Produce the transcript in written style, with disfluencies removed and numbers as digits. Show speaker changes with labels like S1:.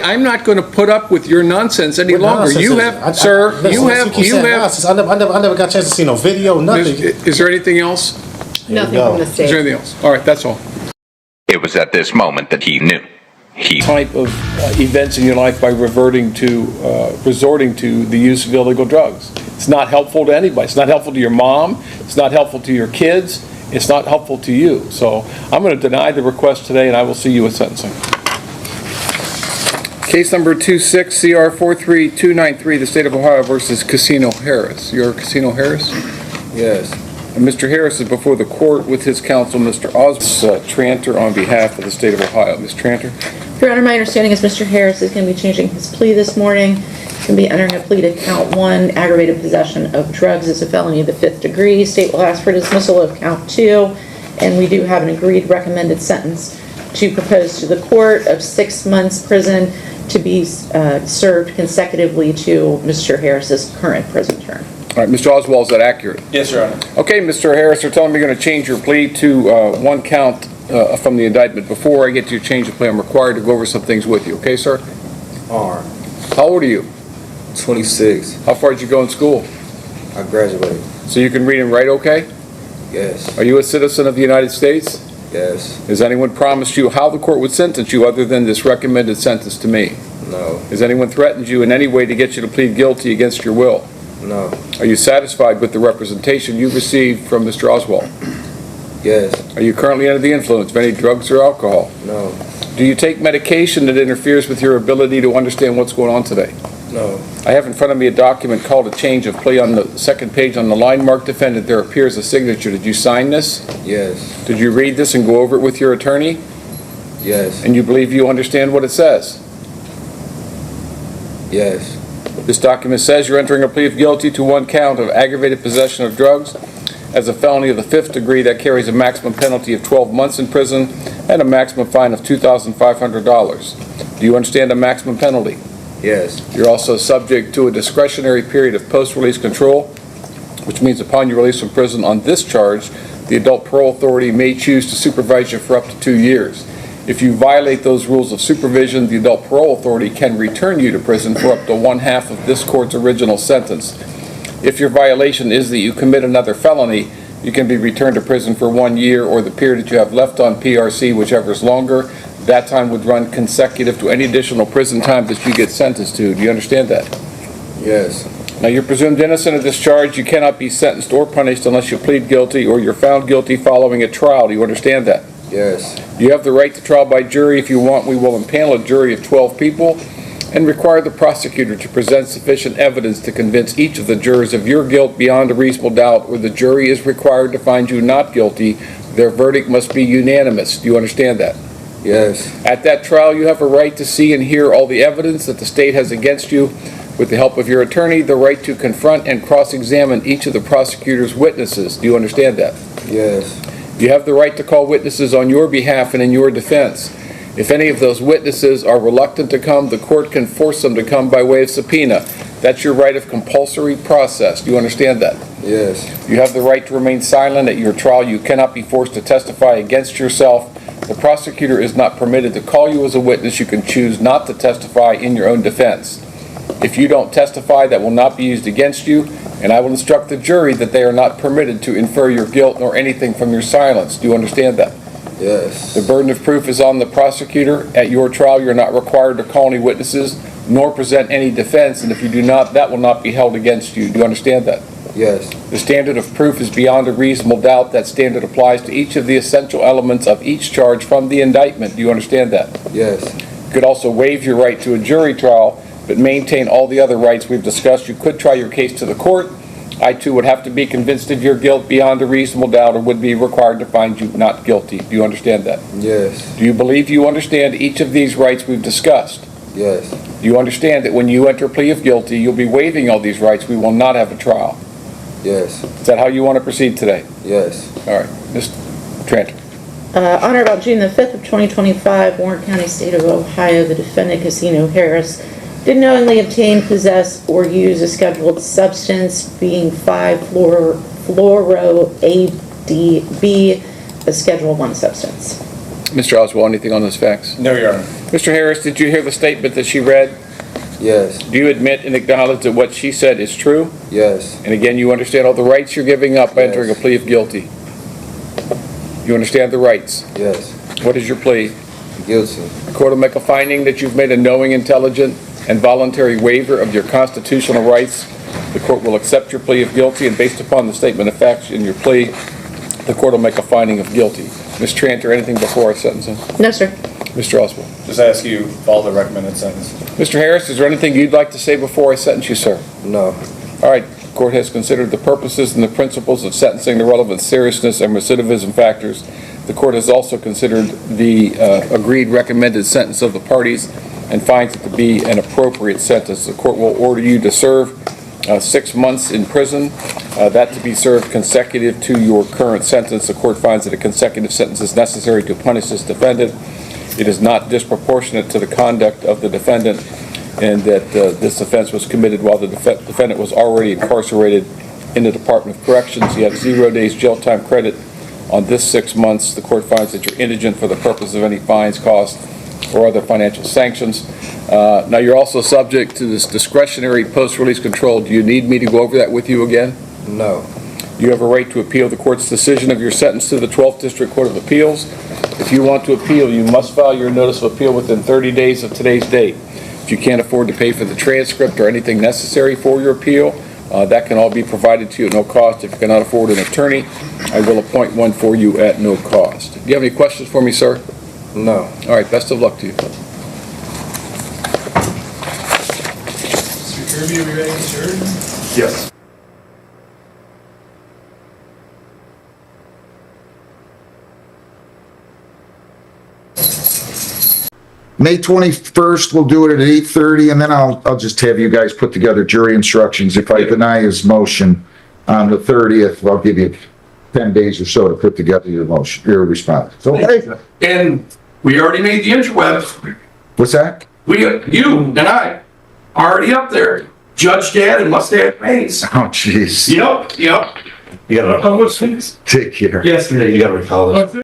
S1: I'm not going to put up with your nonsense any longer. You have, sir, you have.
S2: I never got a chance to see no video, nothing.
S1: Is there anything else?
S3: Nothing from the state.
S1: Is there anything else? All right, that's all.
S4: It was at this moment that he knew.
S1: Type of events in your life by resorting to the use of illegal drugs. It's not helpful to anybody. It's not helpful to your mom. It's not helpful to your kids. It's not helpful to you. So I'm going to deny the request today, and I will see you at sentencing. Case number 26-CR43293, the State of Ohio versus Casino Harris. You're Casino Harris?
S5: Yes.
S1: And Mr. Harris is before the court with his counsel, Mr. Oswald Tranter, on behalf of the State of Ohio. Ms. Tranter?
S3: Your Honor, my understanding is Mr. Harris is going to be changing his plea this morning. He's going to be entering a plea to count 1, aggravated possession of drugs as a felony of the 5th degree. State will ask for dismissal of count 2, and we do have an agreed recommended sentence to propose to the court of 6 months prison to be served consecutively to Mr. Harris's current prison term.
S1: All right, Mr. Oswald, is that accurate?
S5: Yes, Your Honor.
S1: Okay, Mr. Harris, they're telling me you're going to change your plea to 1 count from the indictment. Before I get to your change of plea, I'm required to go over some things with you. Okay, sir?
S5: R.
S1: How old are you?
S5: 26.
S1: How far did you go in school?
S5: I graduated.
S1: So you can read and write okay?
S5: Yes.
S1: Are you a citizen of the United States?
S5: Yes.
S1: Has anyone promised you how the court would sentence you other than this recommended sentence to me?
S5: No.
S1: Has anyone threatened you in any way to get you to plead guilty against your will?
S5: No.
S1: Are you satisfied with the representation you received from Mr. Oswald?
S5: Yes.
S1: Are you currently under the influence of any drugs or alcohol?
S5: No.
S1: Do you take medication that interferes with your ability to understand what's going on today?
S5: No.
S1: I have in front of me a document called a change of plea. On the second page on the line marked defendant, there appears a signature. Did you sign this?
S5: Yes.
S1: Did you read this and go over it with your attorney?
S5: Yes.
S1: And you believe you understand what it says?
S5: Yes.
S1: This document says you're entering a plea of guilty to 1 count of aggravated possession of drugs as a felony of the 5th degree that carries a maximum penalty of 12 months in prison and a maximum fine of $2,500. Do you understand the maximum penalty?
S5: Yes.
S1: You're also subject to a discretionary period of post-release control, which means upon your release from prison on this charge, the adult parole authority may choose to supervise you for up to 2 years. If you violate those rules of supervision, the adult parole authority can return you to prison for up to 1/2 of this court's original sentence. If your violation is that you commit another felony, you can be returned to prison for 1 year or the period that you have left on PRC, whichever is longer. That time would run consecutive to any additional prison time that you get sentenced to. Do you understand that?
S5: Yes.
S1: Now, you're presumed innocent of this charge. You cannot be sentenced or punished unless you plead guilty or you're found guilty following a trial. Do you understand that?
S5: Yes.
S1: You have the right to trial by jury. If you want, we will impanel a jury of 12 people and require the prosecutor to present sufficient evidence to convince each of the jurors of your guilt beyond a reasonable doubt, or the jury is required to find you not guilty. Their verdict must be unanimous. Do you understand that?
S5: Yes.
S1: At that trial, you have a right to see and hear all the evidence that the state has against you. With the help of your attorney, the right to confront and cross-examine each of the prosecutor's witnesses. Do you understand that?
S5: Yes.
S1: You have the right to call witnesses on your behalf and in your defense. If any of those witnesses are reluctant to come, the court can force them to come by way of subpoena. That's your right of compulsory process. Do you understand that?
S5: Yes.
S1: You have the right to remain silent at your trial. You cannot be forced to testify against yourself. The prosecutor is not permitted to call you as a witness. You can choose not to testify in your own defense. If you don't testify, that will not be used against you, and I will instruct the jury that they are not permitted to infer your guilt nor anything from your silence. Do you understand that?
S5: Yes.
S1: The burden of proof is on the prosecutor. At your trial, you're not required to call any witnesses nor present any defense, and if you do not, that will not be held against you. Do you understand that?
S5: Yes.
S1: The standard of proof is beyond a reasonable doubt. That standard applies to each of the essential elements of each charge from the indictment. Do you understand that?
S5: Yes.
S1: You could also waive your right to a jury trial, but maintain all the other rights we've discussed. You could try your case to the court. I, too, would have to be convinced of your guilt beyond a reasonable doubt or would be required to find you not guilty. Do you understand that?
S5: Yes.
S1: Do you believe you understand each of these rights we've discussed?
S5: Yes.
S1: Do you understand that when you enter a plea of guilty, you'll be waiving all these rights? We will not have a trial.
S5: Yes.
S1: Is that how you want to proceed today?
S5: Yes.
S1: All right. Mr. Tranter.
S3: On or about June the 5th of 2025, Warren County, State of Ohio, the defendant, Casino Harris, did knowingly obtain, possess, or use a scheduled substance, being 5-fluoro-ADB, a Schedule 1 substance.
S1: Mr. Oswald, anything on those facts?
S2: No, Your Honor.
S1: Mr. Harris, did you hear the statement that she read?
S5: Yes.
S1: Do you admit and acknowledge that what she said is true?
S5: Yes.
S1: And again, you understand all the rights you're giving up by
S5: Yes.
S1: entering a plea of guilty? You understand the rights?
S5: Yes.
S1: What is your plea?
S5: Guilty.
S1: The court will make a finding that you've made a knowing, intelligent, and voluntary waiver of your constitutional rights. The court will accept your plea of guilty, and based upon the statement of facts in your plea, the court will make a finding of guilty. Ms. Tranter, anything before our sentencing?
S3: No, sir.
S1: Mr. Oswald.
S2: Just ask you follow the recommended sentence.
S1: Mr. Harris, is there anything you'd like to say before I sentence you, sir?
S5: No.
S1: All right, the court has considered the purposes and the principles of sentencing, the relevant seriousness and recidivism factors. The court has also considered the agreed recommended sentence of the parties and finds it to be an appropriate sentence. The court will order you to serve 6 months in prison, that to be served consecutive to your current sentence. The court finds that a consecutive sentence is necessary to punish this defendant. It is not disproportionate to the conduct of the defendant, and that this offense was committed while the defendant was already incarcerated in the Department of Corrections. You have 0 days jail time credit on this 6 months. The court finds that you're indigent for the purpose of any fines, costs, or other financial sanctions. Now, you're also subject to this discretionary post-release control. Do you need me to go over that with you again?
S5: No.
S1: You have a right to appeal the court's decision of your sentence to the 12th District Court of Appeals. If you want to appeal, you must file your notice of appeal within 30 days of today's date. If you can't afford to pay for the transcript or anything necessary for your appeal, that can all be provided to you at no cost. If you cannot afford an attorney, I will appoint one for you at no cost. Do you have any questions for me, sir?
S5: No.
S1: All right, best of luck to you.
S6: Mr. Kirby, are we ready to adjourn?
S1: Yes.
S7: May 21st, we'll do it at 8:30, and then I'll just have you guys put together jury instructions. If I deny his motion on the 30th, I'll give you 10 days or so to put together your motion, your response. Okay?
S8: And we already made the interwebs.
S7: What's that?
S8: You and I already up there. Judge Dad and Mustang Maze.
S7: Oh, jeez.
S8: Yep.
S7: You gotta
S8: Almost finished.
S7: take care.
S8: Yesterday, you gotta recall this.